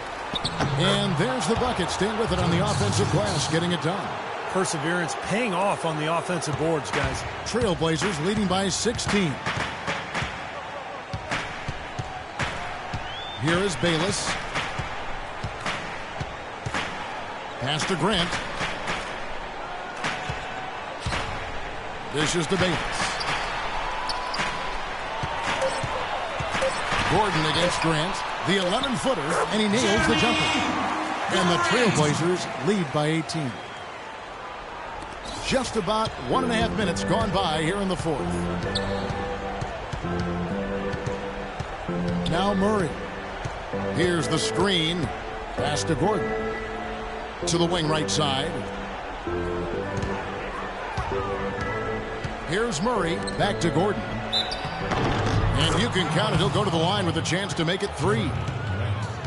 And there's the bucket. Staying with it on the offensive glass, getting it done. Perseverance paying off on the offensive boards, guys. Trailblazers leading by 16. Here is Bayless. Pass to Grant. Dishes to Bayless. Gordon against Grant. The 11-footer, and he nails the jumper. And the Trailblazers lead by 18. Just about 1.5 minutes gone by here in the fourth. Now Murray. Here's the screen. Pass to Gordon. To the wing right side. Here's Murray. Back to Gordon. And you can count it. He'll go to the line with a chance to make it 3.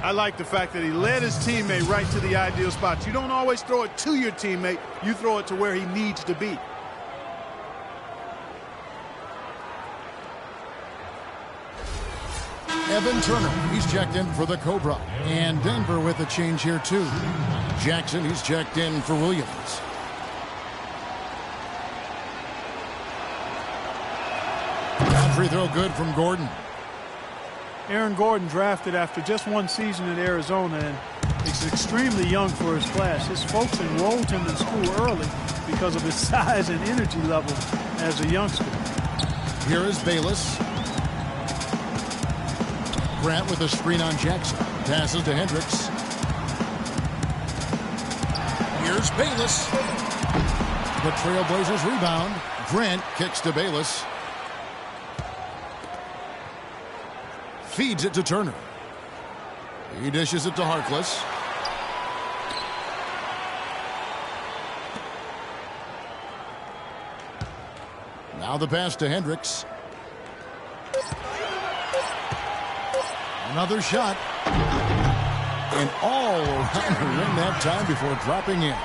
I like the fact that he led his teammate right to the ideal spot. You don't always throw it to your teammate. You throw it to where he needs to be. Evan Turner, he's checked in for the Cobra. And Denver with a change here, too. Jackson, he's checked in for Williams. Free throw good from Gordon. Aaron Gordon drafted after just 1 season in Arizona, and he's extremely young for his class. His folks enrolled him in school early because of his size and energy level as a youngster. Here is Bayless. Grant with a screen on Jackson. Passes to Hendrix. Here's Bayless. The Trailblazers rebound. Grant kicks to Bayless. Feeds it to Turner. He dishes it to Harkless. Now the pass to Hendrix. Another shot. And all around the rim that time before dropping in.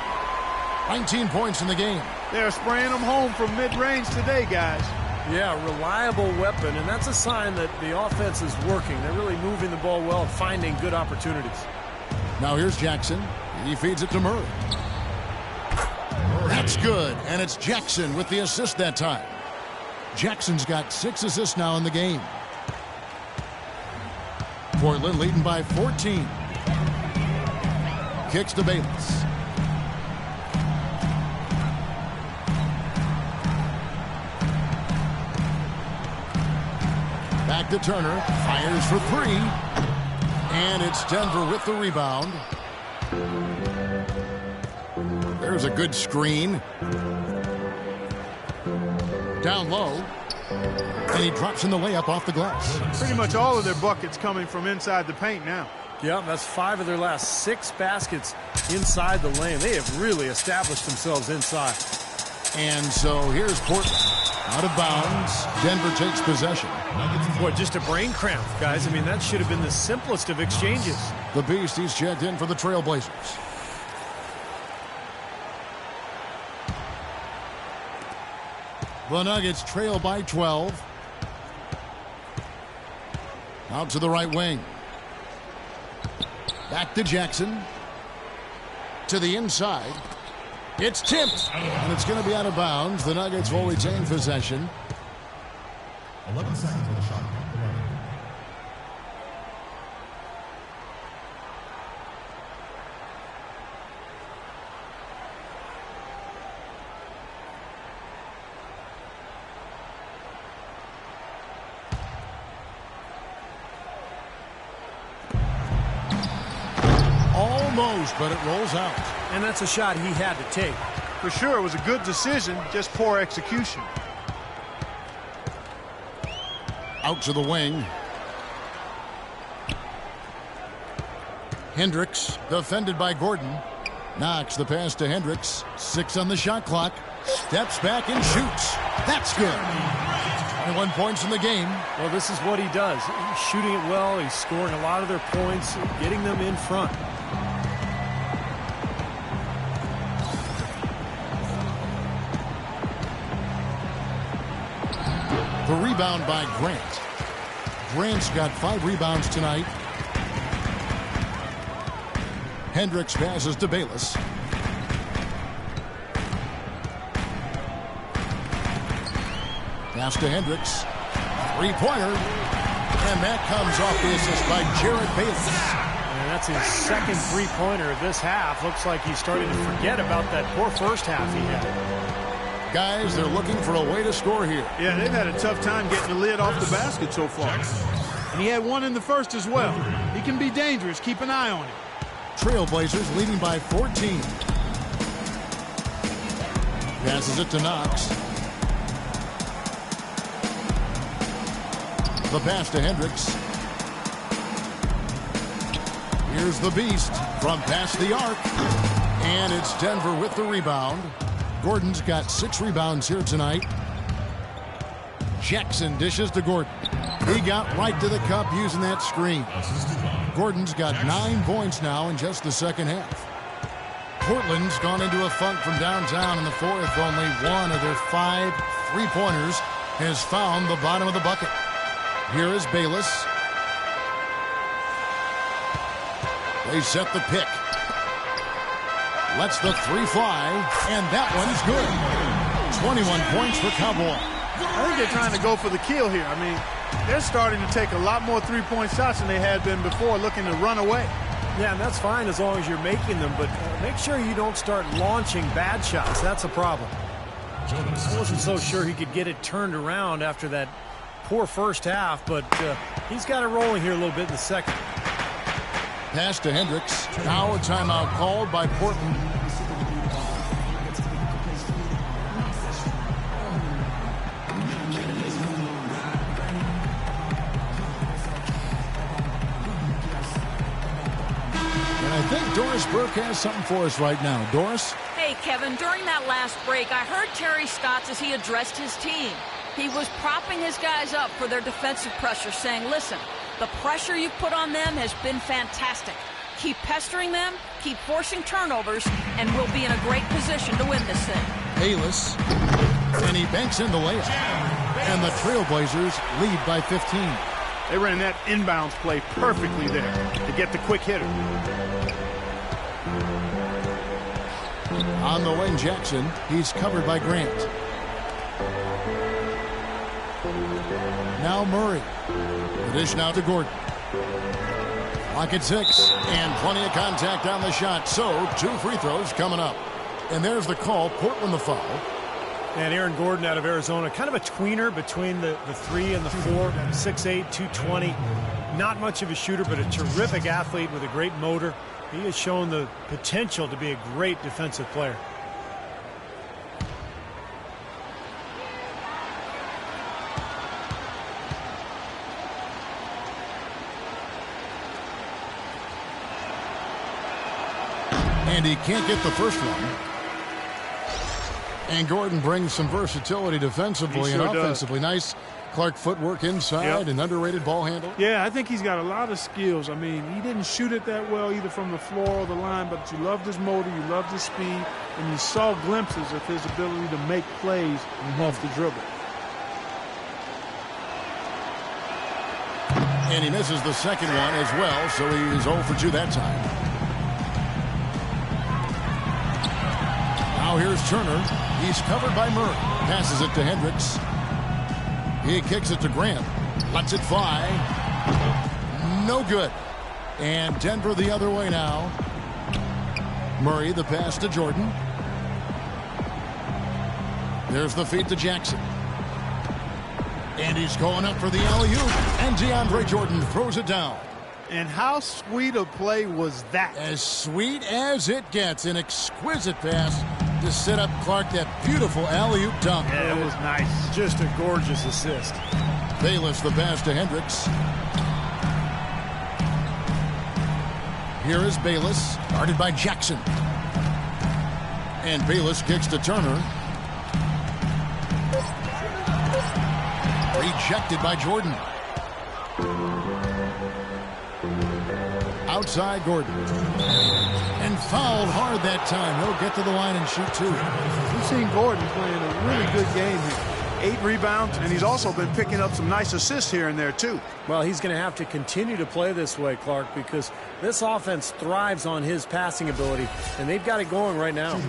19 points in the game. They're spraying them home from mid-range today, guys. Yeah, reliable weapon, and that's a sign that the offense is working. They're really moving the ball well and finding good opportunities. Now here's Jackson. He feeds it to Murray. That's good, and it's Jackson with the assist that time. Jackson's got 6 assists now in the game. Portland leading by 14. Kicks to Bayless. Back to Turner. Fires for 3. And it's Denver with the rebound. There's a good screen. Down low. And he drops in the layup off the glass. Pretty much all of their buckets coming from inside the paint now. Yeah, that's 5 of their last 6 baskets inside the lane. They have really established themselves inside. And so here's Portland. Out of bounds. Denver takes possession. Boy, just a brain cramp, guys. I mean, that should have been the simplest of exchanges. The Beast, he's checked in for the Trailblazers. The Nuggets trail by 12. Out to the right wing. Back to Jackson. To the inside. It's tipped. And it's going to be out of bounds. The Nuggets will retain possession. 11 seconds on the shot. Almost, but it rolls out. And that's a shot he had to take. For sure, it was a good decision, just poor execution. Out to the wing. Hendrix, defended by Gordon. Knocks the pass to Hendrix. 6 on the shot clock. Steps back and shoots. That's good. 21 points in the game. Well, this is what he does. He's shooting it well. He's scoring a lot of their points, getting them in front. The rebound by Grant. Grant's got 5 rebounds tonight. Hendrix passes to Bayless. Pass to Hendrix. 3-pointer. And that comes off the assist by Jared Bayless. And that's his second 3-pointer of this half. Looks like he's starting to forget about that poor first half he had. Guys, they're looking for a way to score here. Yeah, they've had a tough time getting the lid off the basket so far. And he had one in the first as well. He can be dangerous. Keep an eye on him. Trailblazers leading by 14. Passes it to Knox. The pass to Hendrix. Here's the beast from past the arc. And it's Denver with the rebound. Gordon's got 6 rebounds here tonight. Jackson dishes to Gordon. He got right to the cup using that screen. Gordon's got 9 points now in just the second half. Portland's gone into a funk from downtown in the fourth. Only one of their 5 3-pointers has found the bottom of the bucket. Here is Bayless. They set the pick. Lets the 3 fly, and that one's good. 21 points for Cowboy. I think they're trying to go for the kill here. I mean, they're starting to take a lot more 3-point shots than they had been before, looking to run away. Yeah, and that's fine as long as you're making them, but make sure you don't start launching bad shots. That's a problem. I wasn't so sure he could get it turned around after that poor first half, but he's got it rolling here a little bit in the second. Pass to Hendrix. Now a timeout called by Portland. And I think Doris Burke has something for us right now. Doris? Hey, Kevin, during that last break, I heard Terry Stotts as he addressed his team. He was propping his guys up for their defensive pressure, saying, listen, the pressure you put on them has been fantastic. Keep pestering them, keep forcing turnovers, and we'll be in a great position to win this thing. Bayless, and he banks in the layup. And the Trailblazers lead by 15. They ran that inbounds play perfectly there to get the quick hitter. On the wing, Jackson. He's covered by Grant. Now Murray. The dish now to Gordon. Clock at 6, and plenty of contact on the shot. So, 2 free throws coming up. And there's the call. Portland the foul. And Aaron Gordon out of Arizona, kind of a tweener between the 3 and the 4, 6'8", 220. Not much of a shooter, but a terrific athlete with a great motor. He has shown the potential to be a great defensive player. And he can't get the first one. And Gordon brings some versatility defensively and offensively. Nice Clark footwork inside and underrated ball handle. Yeah, I think he's got a lot of skills. I mean, he didn't shoot it that well either from the floor or the line, but you loved his motor, you loved his speed, and you saw glimpses of his ability to make plays off the dribble. And he misses the second one as well, so he is 0 for 2 that time. Now here's Turner. He's covered by Murray. Passes it to Hendrix. He kicks it to Grant. Lets it fly. No good. And Denver the other way now. Murray, the pass to Jordan. There's the feed to Jackson. And he's going up for the alley-oop. And DeAndre Jordan throws it down. And how sweet a play was that? As sweet as it gets. An exquisite pass to set up Clark, that beautiful alley-oop dunk. Yeah, that was nice. Just a gorgeous assist. Bayless the pass to Hendrix. Here is Bayless, guarded by Jackson. And Bayless kicks to Turner. Rejected by Jordan. Outside Gordon. And fouled hard that time. He'll get to the line and shoot 2. We've seen Gordon playing a really good game here. 8 rebounds, and he's also been picking up some nice assists here and there, too. Well, he's going to have to continue to play this way, Clark, because this offense thrives on his passing ability, and they've got it going right now.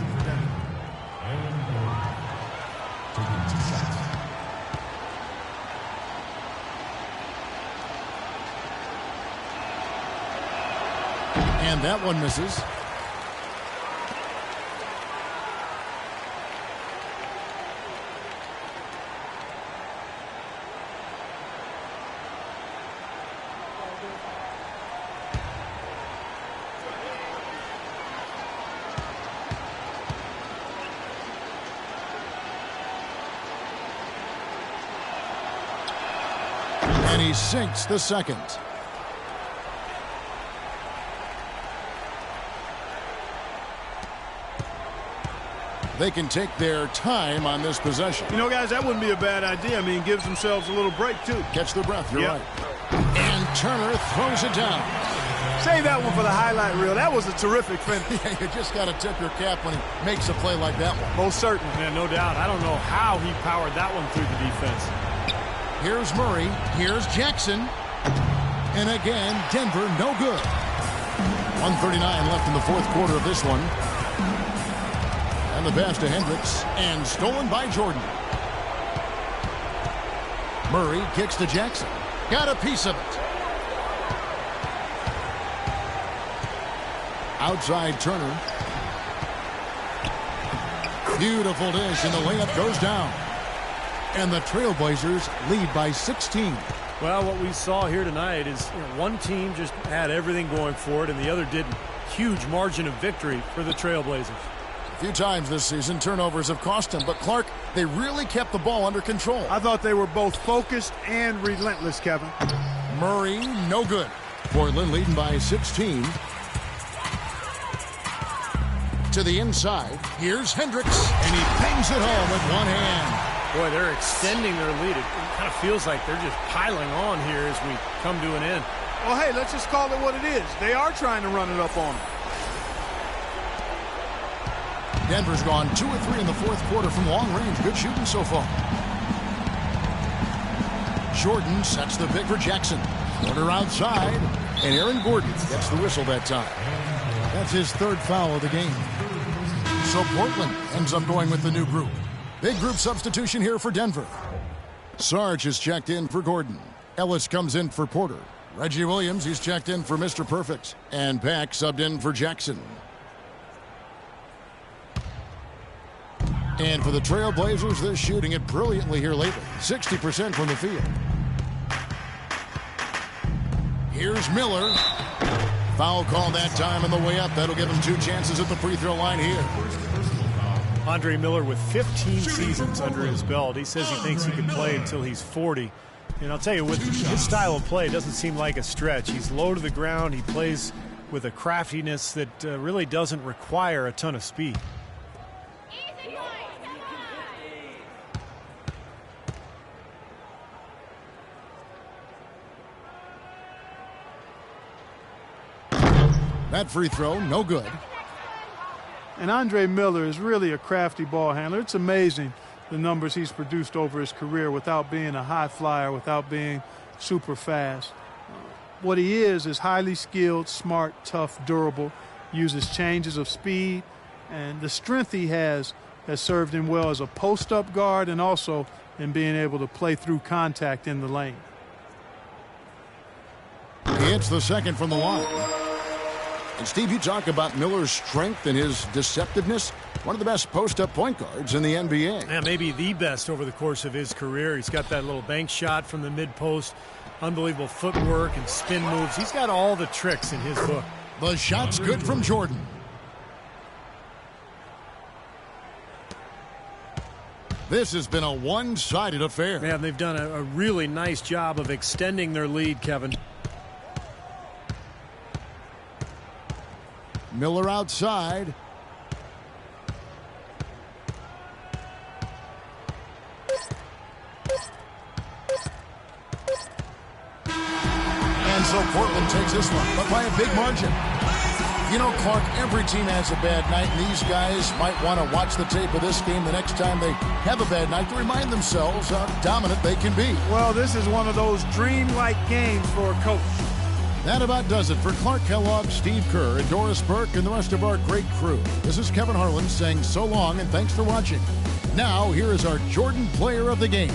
And that one misses. And he sinks the second. they can take their time on this possession. You know, guys, that wouldn't be a bad idea. I mean, gives themselves a little break, too. Catch their breath, you're right. And Turner throws it down. Save that one for the highlight reel. That was a terrific finish. Yeah, you just got to tip your cap when he makes a play like that one. Most certainly. Yeah, no doubt. I don't know how he powered that one through the defense. Here's Murray. Here's Jackson. And again, Denver, no good. 1:39 left in the fourth quarter of this one. And the pass to Hendrix. And stolen by Jordan. Murray kicks to Jackson. Got a piece of it. Outside Turner. Beautiful dish, and the layup goes down. And the Trailblazers lead by 16. Well, what we saw here tonight is one team just had everything going for it, and the other didn't. Huge margin of victory for the Trailblazers. A few times this season, turnovers have cost them, but Clark, they really kept the ball under control. I thought they were both focused and relentless, Kevin. Murray, no good. Portland leading by 16. To the inside, here's Hendrix, and he bangs it home with one hand. Boy, they're extending their lead. It kind of feels like they're just piling on here as we come to an end. Well, hey, let's just call it what it is. They are trying to run it up on them. Denver's gone 2 of 3 in the fourth quarter from long range. Good shooting so far. Jordan sets the pick for Jackson. Corner outside, and Aaron Gordon gets the whistle that time. That's his third foul of the game. So Portland ends up going with the new group. Big group substitution here for Denver. Sarge is checked in for Gordon. Ellis comes in for Porter. Reggie Williams, he's checked in for Mr. Perfect. And Pack subbed in for Jackson. And for the Trailblazers, they're shooting it brilliantly here lately. 60% from the field. Here's Miller. Foul call that time on the way up. That'll give him 2 chances at the free throw line here. Andre Miller with 15 seasons under his belt. He says he thinks he can play until he's 40. And I'll tell you, with his style of play, it doesn't seem like a stretch. He's low to the ground. He plays with a craftiness that really doesn't require a ton of speed. That free throw, no good. And Andre Miller is really a crafty ball handler. It's amazing the numbers he's produced over his career without being a high flyer, without being super fast. What he is highly skilled, smart, tough, durable, uses changes of speed, and the strength he has served him well as a post-up guard and also in being able to play through contact in the lane. He hits the second from the line. And Steve, you talk about Miller's strength and his deceptiveness. One of the best post-up point guards in the NBA. Yeah, maybe the best over the course of his career. He's got that little bank shot from the mid-post, unbelievable footwork and spin moves. He's got all the tricks in his book. The shot's good from Jordan. This has been a one-sided affair. Yeah, they've done a really nice job of extending their lead, Kevin. Miller outside. And so Portland takes this one, but by a big margin. You know, Clark, every team has a bad night, and these guys might want to watch the tape of this game the next time they have a bad night to remind themselves how dominant they can be. Well, this is one of those dreamlike games for a coach. That about does it for Clark Kellogg, Steve Kerr, and Doris Burke, and the rest of our great crew. This is Kevin Harlan saying so long and thanks for watching. Now, here is our Jordan Player of the Game.